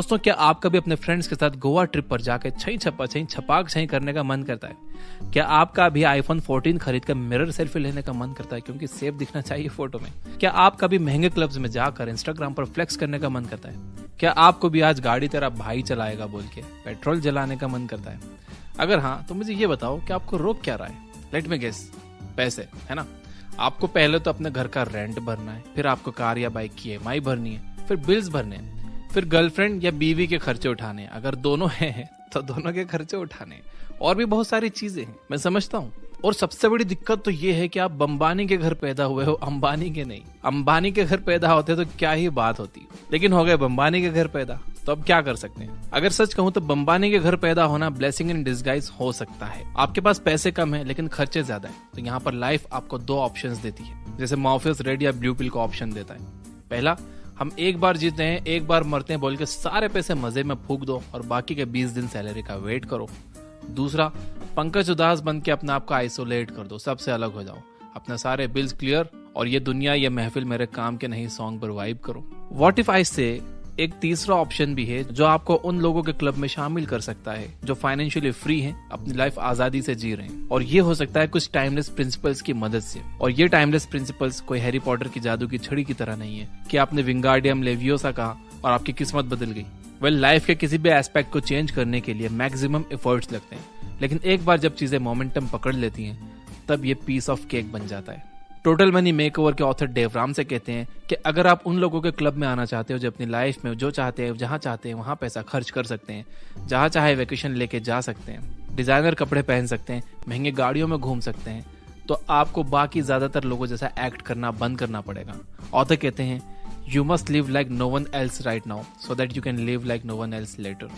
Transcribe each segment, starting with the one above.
दोस्तों, क्या आप कभी अपने फ्रेंड्स के साथ गोवा ट्रिप पर जाकर छई छप्पा छई छपाक छई करने का मन करता है? क्या आपका भी आईफोन 14 खरीद कर मिरर सेल्फी लेने का मन करता है क्योंकि सेफ दिखना चाहिए फोटो में? क्या आप कभी महंगे क्लब्स में जाकर इंस्टाग्राम पर फ्लेक्स करने का मन करता है? क्या आपको भी आज गाड़ी तेरा भाई चलाएगा बोल के पेट्रोल जलाने का मन करता है? अगर हाँ, तो मुझे ये बताओ कि आपको रोक क्या रहा है? लेट मी गेस, पैसे, है ना? आपको पहले तो अपने घर का रेंट भरना है, फिर आपको कार या बाइक की EMI भरनी है, फिर बिल्स भरने हैं, फिर गर्लफ्रेंड या बीवी के खर्चे उठाने, अगर दोनों हैं तो दोनों के खर्चे उठाने, और भी बहुत सारी चीजें हैं, मैं समझता हूँ। और सबसे बड़ी दिक्कत तो ये है कि आप बम्बानी के घर पैदा हुए हो, अंबानी के नहीं। अंबानी के घर पैदा होते तो क्या ही बात होती, लेकिन हो गए बम्बानी के घर पैदा, तो अब क्या कर सकते हैं? अगर सच कहूं तो बम्बानी के घर पैदा होना ब्लेसिंग इन डिस्गाइज हो सकता है। आपके पास पैसे कम है लेकिन खर्चे ज्यादा है, तो यहाँ पर लाइफ आपको दो ऑप्शंस देती है, जैसे मॉर्फियस रेड या ब्लू पिल को ऑप्शन देता है। पहला, हम एक बार जीते हैं एक बार मरते हैं बोल के सारे पैसे मजे में फूक दो और बाकी के 20 दिन सैलरी का वेट करो। दूसरा, पंकज उदास बन के अपने आप को आइसोलेट कर दो, सबसे अलग हो जाओ, अपने सारे बिल्स क्लियर और ये दुनिया ये महफिल मेरे काम के नहीं सॉन्ग पर वाइब करो। व्हाट इफ आई से एक तीसरा ऑप्शन भी है जो आपको उन लोगों के क्लब में शामिल कर सकता है जो फाइनेंशियली फ्री हैं, अपनी लाइफ आजादी से जी रहे हैं, और ये हो सकता है कुछ टाइमलेस प्रिंसिपल्स की मदद से। और ये टाइमलेस प्रिंसिपल्स कोई हैरी पॉटर की जादू की छड़ी की तरह नहीं है कि आपने विंगार्डियम लेवियोसा कहा और आपकी किस्मत बदल गई। लाइफ के किसी भी एस्पेक्ट को चेंज करने के लिए मैक्सिमम एफर्ट्स लगते हैं, लेकिन एक बार जब चीजें मोमेंटम पकड़ लेती हैं तब ये पीस ऑफ केक बन जाता है। टोटल मनी मेकओवर के ऑथर डेव राम से कहते हैं कि अगर आप उन लोगों के क्लब में आना चाहते हो जो अपनी लाइफ में जो चाहते हैं जहां चाहते हैं वहां पैसा खर्च कर सकते हैं, जहां चाहे वेकेशन लेके जा सकते हैं, डिजाइनर कपड़े पहन सकते हैं, महंगे गाड़ियों में घूम सकते हैं, तो आपको बाकी ज्यादातर लोगों जैसा एक्ट करना बंद करना पड़ेगा। ऑथर कहते हैं you must live like no one else right now so that you can live like no one else later,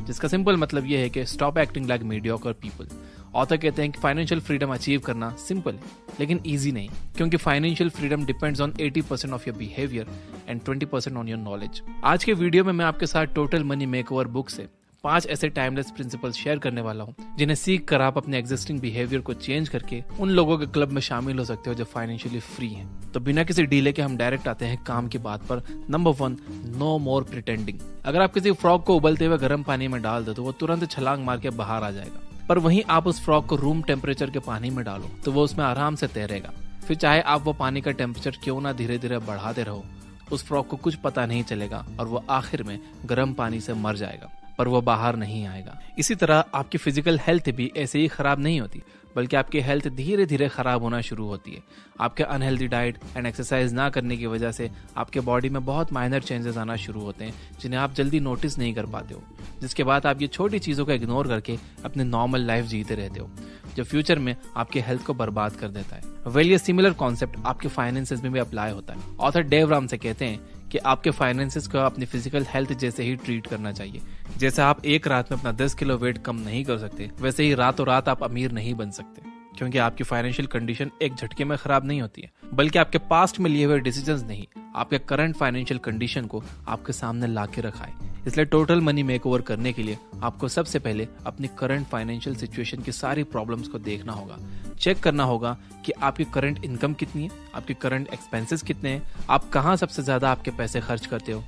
जिसका सिंपल मतलब यह है कि stop acting like mediocre people. Author कहते हैं कि फाइनेंशियल फ्रीडम अचीव करना सिंपल है लेकिन इजी नहीं, क्योंकि financial freedom depends on 80% of your behaviour and 20% on your knowledge. आज के वीडियो में मैं आपके साथ टोटल मनी मेकओवर बुक से 5 ऐसे टाइमलेस प्रिंसिपल्स शेयर करने वाला हूँ जिन्हें सीख कर आप अपने एग्जिस्टिंग बिहेवियर को चेंज करके उन लोगों के क्लब में शामिल हो सकते हो जो फाइनेंशियली फ्री हैं। तो बिना किसी डीले के हम डायरेक्ट आते हैं काम की बात पर। नंबर 1, नो मोर प्रिटेंडिंग। अगर आप किसी फ्रॉग को उबलते हुए गर्म पानी में डाल दो तो वो तुरंत छलांग मार के बाहर आ जाएगा, पर वहीं आप उस फ्रॉग को रूम टेम्परेचर के पानी में डालो तो वो उसमें आराम से तैरेगा। फिर चाहे आप वो पानी का टेम्परेचर क्यों ना धीरे धीरे बढ़ाते रहो, उस फ्रॉग को कुछ पता नहीं चलेगा और वो आखिर में गर्म पानी से मर जाएगा, पर वो बाहर नहीं आएगा। इसी तरह आपकी फिजिकल हेल्थ भी ऐसे ही खराब नहीं होती, बल्कि आपकी हेल्थ धीरे धीरे खराब होना शुरू होती है। आपके अनहेल्दी डाइट एंड एक्सरसाइज ना करने की वजह से आपके बॉडी में बहुत माइनर चेंजेस आना शुरू होते हैं जिन्हें आप जल्दी नोटिस नहीं कर पाते हो, जिसके बाद आप ये छोटी चीजों को इग्नोर करके अपनी नॉर्मल लाइफ जीते रहते हो, जो फ्यूचर में आपके हेल्थ को बर्बाद कर देता है। ये सिमिलर कॉन्सेप्ट आपके फाइनेंसेस में भी अप्लाई होता है। ऑथर डेव राम से कहते हैं कि आपके फाइनेंसेस को अपनी फिजिकल हेल्थ जैसे ही ट्रीट करना चाहिए। जैसे आप एक रात में अपना 10 किलो वेट कम नहीं कर सकते, वैसे ही रातों रात आप अमीर नहीं बन सकते, क्योंकि आपकी फाइनेंशियल कंडीशन एक झटके में खराब नहीं होती है, बल्कि आपके पास्ट में लिए हुए डिसीजंस नहीं, आपके करंट फाइनेंशियल कंडीशन को आपके सामने ला के रखा है। इसलिए टोटल मनी मेकओवर करने के लिए आपको सबसे पहले अपनी करंट फाइनेंशियल सिचुएशन की सारी प्रॉब्लम्स को देखना होगा, चेक करना होगा कि आपकी करंट इनकम कितनी है, आपके करंट एक्सपेंसेस कितने हैं, आप कहाँ सबसे ज्यादा आपके पैसे खर्च करते हो,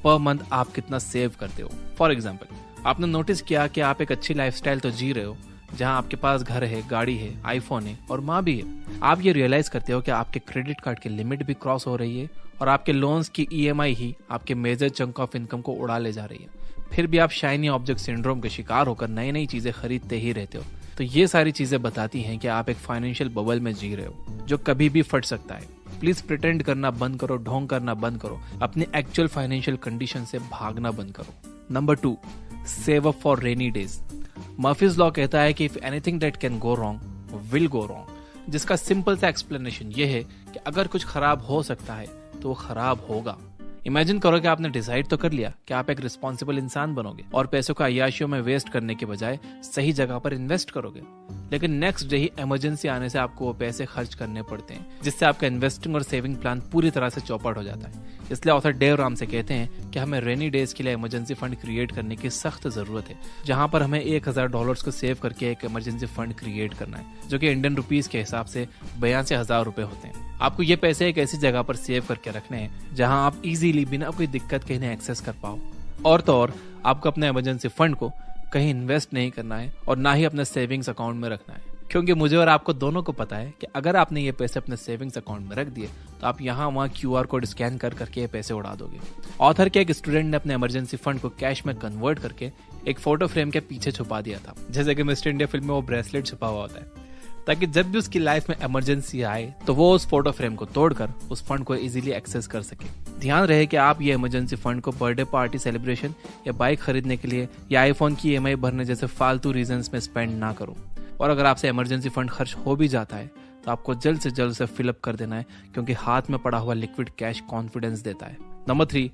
पर मंथ आप कितना सेव करते हो। फॉर एग्जाम्पल, आपने नोटिस किया कि आप एक अच्छी लाइफस्टाइल तो जी रहे हो, जहां आपके पास घर है, गाड़ी है, आईफोन है और माँ भी है। आप ये रियलाइज करते हो कि आपके क्रेडिट कार्ड की लिमिट भी क्रॉस हो रही है और आपके लोन्स की EMI ही आपके मेजर चंक ऑफ इनकम को उड़ा ले जा रही है। फिर भी आप शाइनी ऑब्जेक्ट सिंड्रोम के शिकार होकर नई नई चीजें खरीदते ही रहते हो। तो ये सारी चीजें बताती हैं कि आप एक फाइनेंशियल बबल में जी रहे हो जो कभी भी फट सकता है। प्लीज प्रिटेंड करना बंद करो, ढोंग करना बंद करो, अपनी एक्चुअल फाइनेंशियल कंडीशन से भागना बंद करो। Number 2, save up for rainy days. Murphy's law कहता है कि if anything that can go wrong will go wrong, जिसका सिंपल सा एक्सप्लेनेशन ये है कि अगर कुछ खराब हो सकता है तो वो खराब होगा। इमेजिन करो कि आपने डिसाइड तो कर लिया कि आप एक रिस्पॉन्सिबल इंसान बनोगे और पैसों को अय्याशियों में वेस्ट करने के बजाय सही जगह पर इन्वेस्ट करोगे, लेकिन नेक्स्ट डे ही इमरजेंसी आने से आपको वो पैसे खर्च करने पड़ते हैं, जिससे आपका इन्वेस्टिंग और सेविंग प्लान पूरी तरह से चौपट हो जाता है। इसलिए ऑथर डेव राम से कहते हैं कि हमें रेनी डेज के लिए इमरजेंसी फंड क्रिएट करने की सख्त जरूरत है, जहां पर हमें $1000 को सेव करके एक इमरजेंसी फंड क्रिएट करना है, जो कि इंडियन रुपीज के हिसाब से 82,000 रुपए होते हैं। आपको ये पैसे एक ऐसी जगह पर सेव करके रखने हैं जहां आप इजीली बिना कोई दिक्कत के इन्हें एक्सेस कर पाओ। और तो और आपको अपने इमरजेंसी फंड को कहीं इन्वेस्ट नहीं करना है और ना ही अपने सेविंग्स अकाउंट में रखना है, क्योंकि मुझे और आपको दोनों को पता है कि अगर आपने ये पैसे अपने सेविंग्स अकाउंट में रख दिए तो आप यहाँ वहाँ QR कोड स्कैन कर करके ये पैसे उड़ा दोगे। ऑथर के एक स्टूडेंट ने अपने इमरजेंसी फंड को कैश में कन्वर्ट करके एक फोटो फ्रेम के पीछे छुपा दिया था, जैसे कि मिस्टर इंडिया फिल्म में वो ब्रेसलेट छुपा हुआ होता है, ताकि जब भी उसकी लाइफ में इमरजेंसी आए तो वो उस फोटो फ्रेम को तोड़कर उस फंड को इजीली एक्सेस कर सके। ध्यान रहे कि आप ये इमरजेंसी फंड को बर्थडे पार्टी सेलिब्रेशन या बाइक खरीदने के लिए या आईफोन की EMI भरने जैसे फालतू रीजंस में स्पेंड ना करो। और अगर आपसे इमरजेंसी फंड खर्च हो भी जाता है तो आपको जल्द से जल्द फिलअप कर देना है, क्योंकि हाथ में पड़ा हुआ लिक्विड कैश कॉन्फिडेंस देता है। Number 3,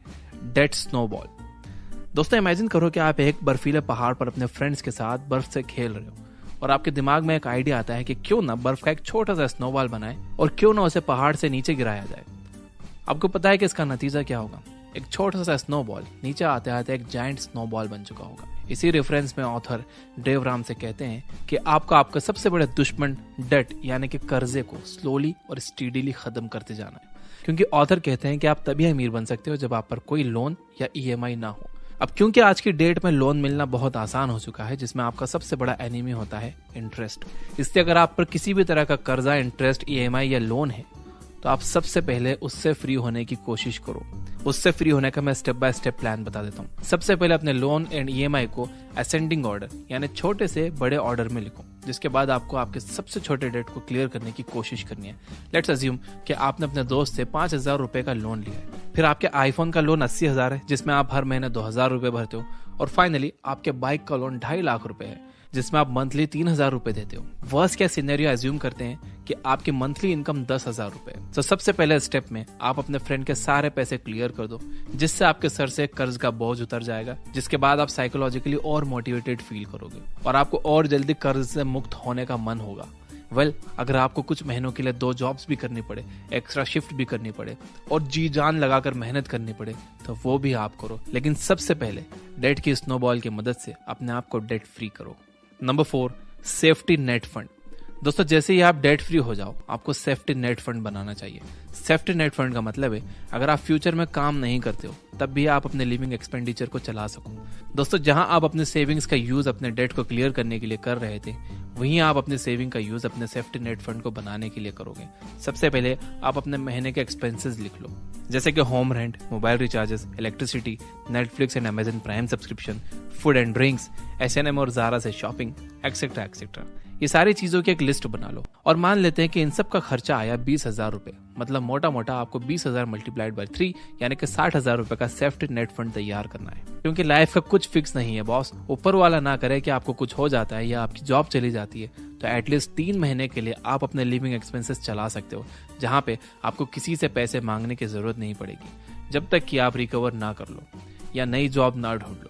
debt snowball. दोस्तों, इमेजिन करो कि आप एक बर्फीले पहाड़ पर अपने फ्रेंड्स के साथ बर्फ से खेल रहे हो और आपके दिमाग में एक आइडिया आता है कि क्यों ना बर्फ का एक छोटा सा स्नोबॉल बनाए और क्यों ना उसे पहाड़ से नीचे गिराया जाए। आपको पता है कि इसका नतीजा क्या होगा? एक छोटा सा स्नोबॉल नीचे आते आते एक जायंट स्नोबॉल बन चुका होगा। इसी रेफरेंस में ऑथर डेव राम से कहते हैं कि आपका सबसे बड़े दुश्मन डेट यानी कि कर्जे को स्लोली और स्टीडीली खत्म करते जाना है, क्योंकि ऑथर कहते हैं कि आप तभी अमीर बन सकते हो जब आप पर कोई लोन या EMI ना हो। अब क्योंकि आज की डेट में लोन मिलना बहुत आसान हो चुका है, जिसमें आपका सबसे बड़ा एनिमी होता है इंटरेस्ट। इसलिए अगर आप पर किसी भी तरह का कर्जा, इंटरेस्ट, EMI या लोन है तो आप सबसे पहले उससे फ्री होने की कोशिश करो। उससे फ्री होने का मैं स्टेप बाय स्टेप प्लान बता देता हूँ। सबसे पहले अपने लोन एंड EMI को असेंडिंग ऑर्डर यानी छोटे से बड़े ऑर्डर में लिखो, जिसके बाद आपको आपके सबसे छोटे डेट को क्लियर करने की कोशिश करनी है। लेट्स अज्यूम कि आपने अपने दोस्त से 5,000 रुपए का लोन लिया है, फिर आपके आईफोन का लोन 80,000 है जिसमें आप हर महीने 2,000 रुपए भरते हो, और फाइनली आपके बाइक का लोन 2.5 लाख रुपए है जिसमें आप मंथली 3,000 रुपए देते हो। वर्स्ट केस सिनेरियो एज्यूम करते हैं कि आपकी मंथली इनकम 10,000 रुपए। तो सबसे पहले स्टेप में आप अपने फ्रेंड के सारे पैसे क्लियर कर दो, जिससे आपके सर से कर्ज का बोझ उतर जाएगा, जिसके बाद आप साइकोलॉजिकली और मोटिवेटेड फील करोगे और आपको और जल्दी कर्ज से मुक्त होने का मन होगा। अगर आपको कुछ महीनों के लिए 2 जॉब्स भी करनी पड़े, एक्स्ट्रा शिफ्ट भी करनी पड़े और जी जान लगाकर मेहनत करनी पड़े तो वो भी आप करो, लेकिन सबसे पहले डेट की स्नोबॉल की मदद से अपने आप को डेट फ्री करो। Number 4, safety net fund. दोस्तों, जैसे ही आप डेट फ्री हो जाओ आपको सेफ्टी नेट फंड बनाना चाहिए। सेफ्टी नेट फंड का मतलब है अगर आप फ्यूचर में काम नहीं करते हो तब भी आप अपने लिविंग एक्सपेंडिचर को चला सको। दोस्तों, जहां आप अपने सेविंग्स का यूज अपने डेट को क्लियर करने के लिए कर रहे थे, वहीं आप अपने सेविंग का यूज अपने सेफ्टी नेट फंड को बनाने के लिए करोगे। सबसे पहले आप अपने महीने के एक्सपेंसेस लिख लो, जैसे कि home rent, mobile recharges, electricity, Netflix and Amazon prime subscription, food and drinks, H&M और ज़ारा से शॉपिंग, एक्सेट्रा एक्सेट्रा। ये सारी चीजों की एक लिस्ट बना लो और मान लेते हैं कि इन सब का खर्चा आया 20,000 रुपए। मतलब मोटा मोटा आपको 20,000 मल्टीप्लाइड बाय 3 यानी कि 60,000 रुपए का सेफ्टी नेट फंड तैयार करना है, क्योंकि लाइफ का कुछ फिक्स नहीं है बॉस। ऊपर वाला ना करे कि आपको कुछ हो जाता है या आपकी जॉब चली जाती है तो एटलीस्ट 3 महीने के लिए आप अपने लिविंग एक्सपेंसेस चला सकते हो, जहां पे आपको किसी से पैसे मांगने की जरूरत नहीं पड़ेगी जब तक कि आप रिकवर ना कर लो या नई जॉब ना ढूंढ लो।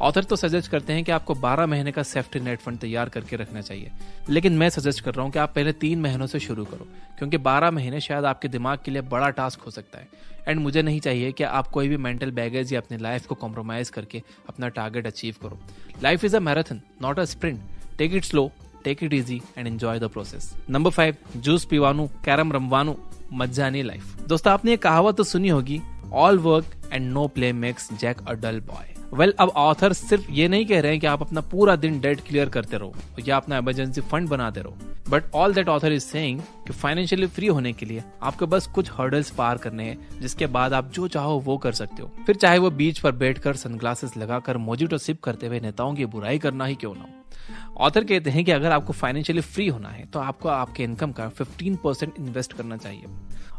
ऑथर तो सजेस्ट करते हैं कि आपको 12 महीने का सेफ्टी नेट फंड तैयार करके रखना चाहिए, लेकिन मैं सजेस्ट कर रहा हूं कि आप पहले 3 महीनों से शुरू करो, क्योंकि 12 महीने शायद आपके दिमाग के लिए बड़ा टास्क हो सकता है। एंड मुझे नहीं चाहिए कि आप कोई भी मेंटल बैगेज या अपनी लाइफ को कॉम्प्रोमाइज करके अपना टारगेट अचीव करो। Life is a marathon, not a sprint. Take it slow, take it easy and enjoy the process. Number 5, juice पीवानू, कैरम रमवानू, मजा नहीं लाइफ। दोस्तों, आपने ये कहावत तो सुनी होगी, all work and no play makes Jack a dull boy. अब ऑथर सिर्फ ये नहीं कह रहे हैं कि आप अपना पूरा दिन डेट क्लियर करते रहो या अपना इमरजेंसी फंड बनाते रहो, but all that author is saying कि फाइनेंशियली फ्री होने के लिए आपको बस कुछ हर्डल्स पार करने हैं, जिसके बाद आप जो चाहो वो कर सकते हो। फिर चाहे वो बीच पर बैठकर सनग्लासेस लगाकर मोजिटो सिप करते हुए नेताओं की बुराई करना ही क्यों ना हो। ऑथर कहते हैं कि अगर आपको फाइनेंशियली फ्री होना है तो आपको आपके इनकम का 15% इन्वेस्ट करना चाहिए।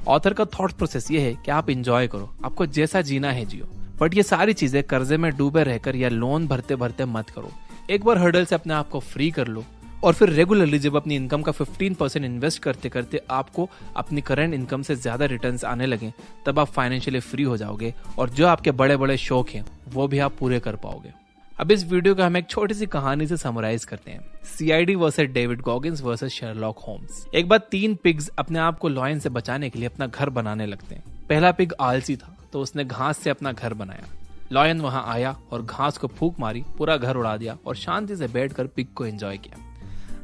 ऑथर का थॉट प्रोसेस ये है कि आप इंजॉय करो, आपको जैसा जीना है जियो, बट ये सारी चीजें कर्जे में डूबे रहकर या लोन भरते भरते मत करो। एक बार हर्डल से अपने आप को फ्री कर लो और फिर रेगुलरली जब अपनी इनकम का 15% इन्वेस्ट करते करते आपको अपनी करंट इनकम से ज्यादा रिटर्न्स आने लगे, तब आप फाइनेंशियली फ्री हो जाओगे और जो आपके बड़े बड़े शौक हैं वो भी आप पूरे कर पाओगे। अब इस वीडियो को हम एक छोटी सी कहानी से समराइज करते हैं। CID versus David Goggins versus Sherlock Holmes. एक बार 3 पिग्स अपने आप को लॉयन से बचाने के लिए अपना घर बनाने लगते हैं। पहला पिग आलसी था तो उसने घास से अपना घर बनाया। लॉयन वहां आया और घास को फूंक मारी, पूरा घर उड़ा दिया और शांति से बैठकर पिग को एंजॉय किया।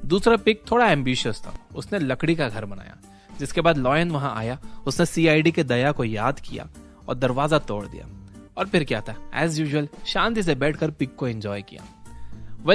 दूसरा पिग थोड़ा एम्बिशियस था, उसने लकड़ी का घर बनाया। जिसके बाद लॉयन वहां आया, उसने CID के दया को याद किया और दरवाजा तोड़ दिया। और फिर क्या था, एज यूजुअल शांति से बैठकर पिग को एंजॉय किया।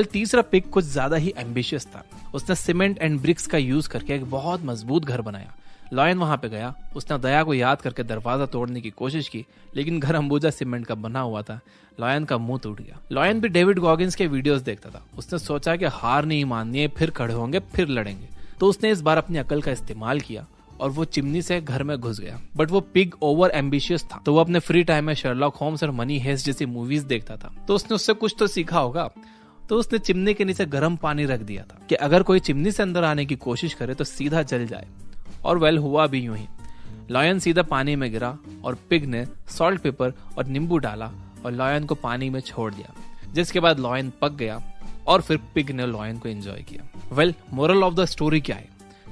तीसरा पिग कुछ ज्यादा ही एम्बिशियस था। उसने सीमेंट एंड ब्रिक्स का यूज करके एक बहुत मजबूत घर बनाया। लॉयन वहां पे गया, उसने दया को याद करके दरवाजा तोड़ने की कोशिश की, लेकिन घर अंबुजा सीमेंट का बना हुआ था। लॉयन का मुंह टूट गया। लॉयन भी डेविड गॉगिंस के वीडियोस देखता था। उसने सोचा कि हार नहीं माननी है, फिर खड़े होंगे, फिर लड़ेंगे। तो उसने इस बार अपनी अकल का इस्तेमाल किया और वो चिमनी से घर में घुस गया। बट वो पिग ओवर एम्बिशियस था, तो वो अपने फ्री टाइम में शर्लॉक होम्स और मनी हेस्ट जैसी मूवीज देखता था। तो उसने उससे कुछ तो सीखा होगा। तो उसने चिमनी के नीचे गर्म पानी रख दिया था कि अगर कोई चिमनी से अंदर आने की कोशिश करे तो सीधा जल जाए। और हुआ भी यूं ही। लॉयन सीधा पानी में गिरा और पिग ने सॉल्ट, पेपर और नींबू डाला और लॉयन को पानी में छोड़ दिया, जिसके बाद लॉयन पक गया और फिर पिग ने लॉयन को एंजॉय किया। मोरल ऑफ द स्टोरी क्या है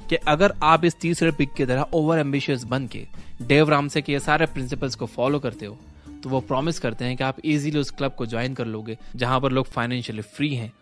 कि अगर आप इस तीसरे पिग की तरह ओवर एम्बिशियस बन के डेव रामसे के ये सारे प्रिंसिपल्स को फॉलो करते हो, तो वो प्रॉमिस करते हैं कि आप इजीली उस क्लब को ज्वाइन कर लोगे जहां पर लोग फाइनेंशियली फ्री हैं